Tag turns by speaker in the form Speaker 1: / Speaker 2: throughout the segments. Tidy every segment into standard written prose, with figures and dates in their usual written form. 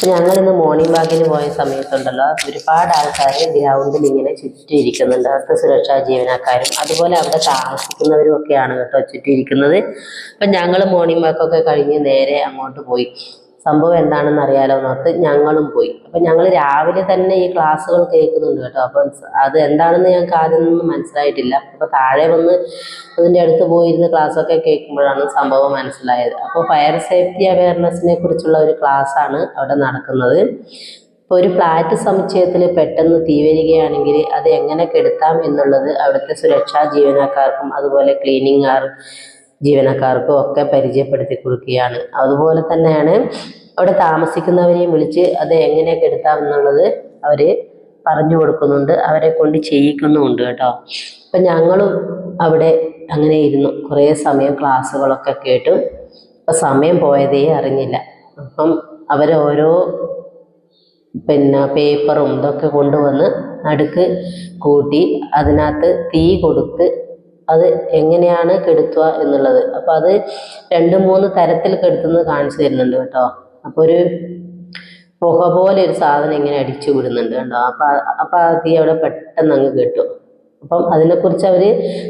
Speaker 1: ഞങ്ങളിന്ന് മോർണിംഗ് വാക്കിന് പോയ സമയത്തുണ്ടല്ലോ, ഒരുപാട് ആൾക്കാർ ഗ്രൗണ്ടിൽ ഇങ്ങനെ ചുറ്റിയിരിക്കുന്നുണ്ട്. അവിടുത്തെ സുരക്ഷാ ജീവനക്കാരും അതുപോലെ അവിടെ താമസിക്കുന്നവരും ഒക്കെയാണ് കേട്ടോ ചുറ്റിയിരിക്കുന്നത്. അപ്പം ഞങ്ങൾ മോർണിംഗ് വാക്കൊക്കെ കഴിഞ്ഞ് നേരെ അങ്ങോട്ട് പോയി. സംഭവം എന്താണെന്ന് അറിയാലോ എന്നോർത്ത് ഞങ്ങളും പോയി. അപ്പം ഞങ്ങൾ രാവിലെ തന്നെ ഈ ക്ലാസ്സുകൾ കേൾക്കുന്നുണ്ട് കേട്ടോ. അപ്പം അത് എന്താണെന്ന് ഞങ്ങൾക്ക് ആദ്യം ഒന്നും മനസ്സിലായിട്ടില്ല. അപ്പോൾ താഴെ വന്ന് അതിൻ്റെ അടുത്ത് പോയിരുന്ന ക്ലാസ്സൊക്കെ കേൾക്കുമ്പോഴാണ് സംഭവം മനസ്സിലായത്. അപ്പോൾ ഫയർ സേഫ്റ്റി അവയർനെസ്സിനെ കുറിച്ചുള്ള ഒരു ക്ലാസ്സാണ് അവിടെ നടക്കുന്നത്. ഇപ്പോൾ ഒരു ഫ്ലാറ്റ് സമുച്ചയത്തിൽ പെട്ടെന്ന് തീ വരികയാണെങ്കിൽ അത് എങ്ങനെ കെടുത്താം എന്നുള്ളത് അവിടുത്തെ സുരക്ഷാ ജീവനക്കാർക്കും അതുപോലെ ക്ലീനിങ് ജീവനക്കാർക്കും ഒക്കെ പരിചയപ്പെടുത്തി കൊടുക്കുകയാണ്. അതുപോലെ തന്നെയാണ് അവിടെ താമസിക്കുന്നവരെയും വിളിച്ച് അത് എങ്ങനെ കെടുത്താം എന്നുള്ളത് അവർ പറഞ്ഞു കൊടുക്കുന്നുണ്ട്, അവരെ കൊണ്ട് ചെയ്യിക്കുന്നുമുണ്ട് കേട്ടോ. അപ്പം ഞങ്ങളും അവിടെ അങ്ങനെ ഇരുന്നു കുറേ സമയം ക്ലാസ്സുകളൊക്കെ കേട്ടു. അപ്പം സമയം പോയതേ അറിഞ്ഞില്ല. അപ്പം അവരോരോ പേപ്പറും ഇതൊക്കെ കൊണ്ടുവന്ന് നടുക്ക് കൂട്ടി അതിനകത്ത് തീ കൊടുത്ത് അത് എങ്ങനെയാണ് കെടുത്തുക എന്നുള്ളത്. അപ്പോൾ അത് 2-3 തരത്തിൽ കെടുത്തുന്നത് കാണിച്ചു തരുന്നുണ്ട് കേട്ടോ. അപ്പോൾ ഒരു പുക പോലെ ഒരു സാധനം ഇങ്ങനെ അടിച്ചു വിടുന്നുണ്ട് കേട്ടോ. അപ്പോൾ ആ തീ അവിടെ പെട്ടെന്ന് അങ്ങ് കെട്ടും. അപ്പം അതിനെക്കുറിച്ച് അവർ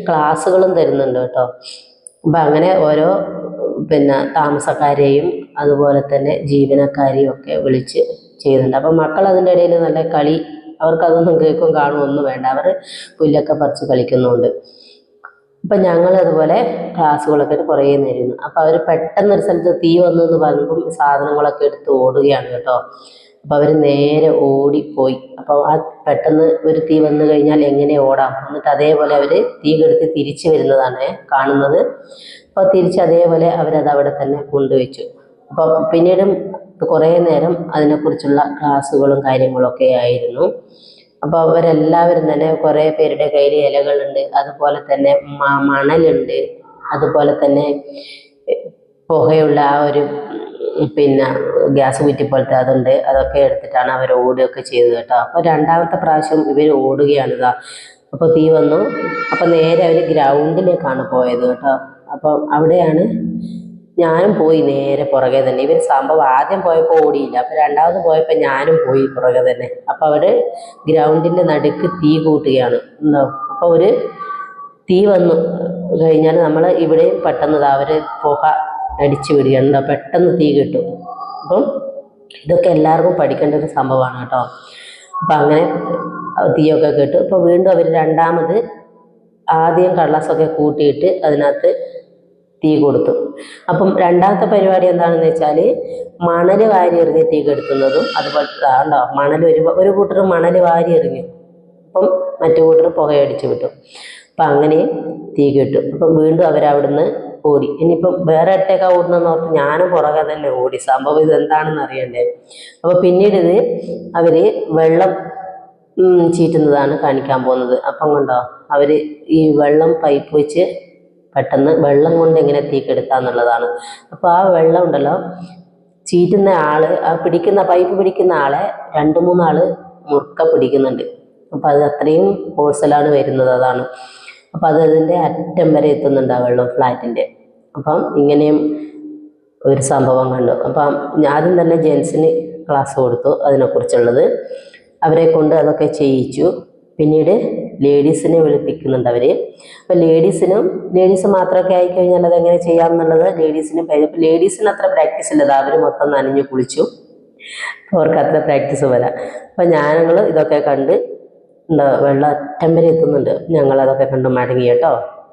Speaker 1: ക്ലാസ്സുകളും തരുന്നുണ്ട് കേട്ടോ. അപ്പം അങ്ങനെ ഓരോ താമസക്കാരെയും അതുപോലെ തന്നെ ജീവനക്കാരെയും ഒക്കെ വിളിച്ച് ചെയ്യുന്നുണ്ട്. അപ്പം മക്കൾ അതിൻ്റെ ഇടയിൽ നല്ല കളി, അവർക്കതൊന്നും കേൾക്കും കാണും ഒന്നും വേണ്ട, അവർ പുല്ലൊക്കെ പറിച്ച് കളിക്കുന്നുണ്ട്. അപ്പം ഞങ്ങൾ അതുപോലെ ക്ലാസ്സുകളൊക്കെ കുറേ നേരിടുന്നു. അപ്പോൾ അവർ പെട്ടെന്നൊരു സ്ഥലത്ത് തീ വന്നു എന്ന് പറയുമ്പം സാധനങ്ങളൊക്കെ എടുത്ത് ഓടുകയാണ് കേട്ടോ. അപ്പോൾ അവർ നേരെ ഓടിപ്പോയി. അപ്പോൾ ആ പെട്ടെന്ന് ഒരു തീ വന്നു കഴിഞ്ഞാൽ എങ്ങനെ ഓടാം, എന്നിട്ട് അതേപോലെ അവർ തീ കെടുത്തി തിരിച്ചു വരുന്നതാണ് കാണുന്നത്. അപ്പോൾ തിരിച്ച് അതേപോലെ അവരത് അവിടെ തന്നെ കൊണ്ടുവച്ചു. അപ്പോൾ പിന്നീടും കുറേ നേരം അതിനെക്കുറിച്ചുള്ള ക്ലാസ്സുകളും കാര്യങ്ങളൊക്കെ ആയിരുന്നു. അപ്പോൾ അവരെല്ലാവരും തന്നെ കുറേ പേരുടെ കയ്യിൽ ഇലകളുണ്ട്, അതുപോലെ തന്നെ മണലുണ്ട്, അതുപോലെ തന്നെ പുകയുള്ള ആ ഒരു ഗ്യാസ് കുറ്റി പോലത്തെ അതുണ്ട്. അതൊക്കെ എടുത്തിട്ടാണ് അവർ ഓടുകയൊക്കെ ചെയ്തത് കേട്ടോ. അപ്പോൾ രണ്ടാമത്തെ പ്രാവശ്യം ഇവർ ഓടുകയാണിതാ. അപ്പോൾ തീ വന്നു. അപ്പോൾ നേരെ അവർ ഗ്രൗണ്ടിലേക്കാണ് പോയത് കേട്ടോ. അപ്പം അവിടെയാണ് ഞാനും പോയി നേരെ പുറകെ തന്നെ. ഇവർ സംഭവം ആദ്യം പോയപ്പോൾ ഓടിയില്ല, അപ്പോൾ രണ്ടാമത് പോയപ്പോൾ ഞാനും പോയി പുറകെ തന്നെ. അപ്പോൾ അവർ ഗ്രൗണ്ടിൻ്റെ നടുക്ക് തീ കൂട്ടുകയാണ്. അപ്പോൾ ഒരു തീ വന്നു കഴിഞ്ഞാൽ നമ്മൾ ഇവിടെയും പെട്ടെന്ന് അവർ പുക അടിച്ചു വിടുകയാണ്, പെട്ടെന്ന് തീ കിട്ടും. അപ്പം ഇതൊക്കെ എല്ലാവർക്കും പഠിക്കേണ്ട ഒരു സംഭവമാണ് കേട്ടോ. അപ്പം അങ്ങനെ തീയൊക്കെ കിട്ടും. ഇപ്പോൾ വീണ്ടും അവർ രണ്ടാമത് ആദ്യം കള്ളസൊക്കെ കൂട്ടിയിട്ട് അതിനകത്ത് തീ കൊടുത്തു. അപ്പം രണ്ടാമത്തെ പരിപാടി എന്താണെന്ന് വെച്ചാൽ മണൽ വാരി എറിഞ്ഞ് തീ കെടുത്തുന്നതും അതുപോലെ ഉണ്ടോ. മണൽ ഒരു കൂട്ടർ മണൽ വാരി എറിഞ്ഞു, അപ്പം മറ്റു കൂട്ടർ പുകയടിച്ചു വിട്ടു. അപ്പം അങ്ങനെ തീ കിട്ടും. അപ്പം വീണ്ടും അവരവിടുന്ന് ഓടി. ഇനിയിപ്പം വേറെ ഇട്ടേക്കാ ഓടുന്നതെന്ന് ഓർത്ത് ഞാനും പുറകെ തന്നെ ഓടി. സംഭവം ഇതെന്താണെന്ന് അറിയണ്ടേ. അപ്പോൾ പിന്നീട് ഇത് അവർ വെള്ളം ചീറ്റുന്നതാണ് കാണിക്കാൻ പോകുന്നത്. അപ്പം കണ്ടോ, അവർ ഈ വെള്ളം പൈപ്പ് വെച്ച് പെട്ടെന്ന് വെള്ളം കൊണ്ട് എങ്ങനെ തീ കെടുത്താന്നുള്ളതാണ്. അപ്പോൾ ആ വെള്ളം ഉണ്ടല്ലോ, ചീറ്റുന്ന ആള്, ആ പൈപ്പ് പിടിക്കുന്ന ആളെ 2-3 ആള് മുറുക്ക പിടിക്കുന്നുണ്ട്. അപ്പോൾ അത് അത്രയും ഫോഴ്സിലാണ് വരുന്നത്, അതാണ്. അപ്പോൾ അത് അതിൻ്റെ അറ്റം വരെ എത്തുന്നുണ്ട് ആ വെള്ളം ഫ്ലാറ്റിൻ്റെ. അപ്പം ഇങ്ങനെയും ഒരു സംഭവം കണ്ടു. അപ്പം ആദ്യം തന്നെ ജെൻസിന് ക്ലാസ് കൊടുത്തു അതിനെക്കുറിച്ചുള്ളത്, അവരെ കൊണ്ട് അതൊക്കെ ചെയ്യിച്ചു. പിന്നീട് ലേഡീസിനെ വിളിപ്പിക്കുന്നുണ്ട് അവർ. അപ്പോൾ ലേഡീസ് മാത്രമൊക്കെ ആയിക്കഴിഞ്ഞാൽ അതെങ്ങനെ ചെയ്യാമെന്നുള്ളത് ലേഡീസിന് അത്ര പ്രാക്ടീസ് ഇല്ലത്. അവർ മൊത്തം നനഞ്ഞ് കുളിച്ചു, അവർക്ക് അത്ര പ്രാക്ടീസ് വരാം. അപ്പം ഞങ്ങൾ ഇതൊക്കെ കണ്ട് വെള്ളം അറ്റം വരെ എത്തുന്നുണ്ട്, ഞങ്ങളതൊക്കെ കണ്ട് മടങ്ങി കേട്ടോ.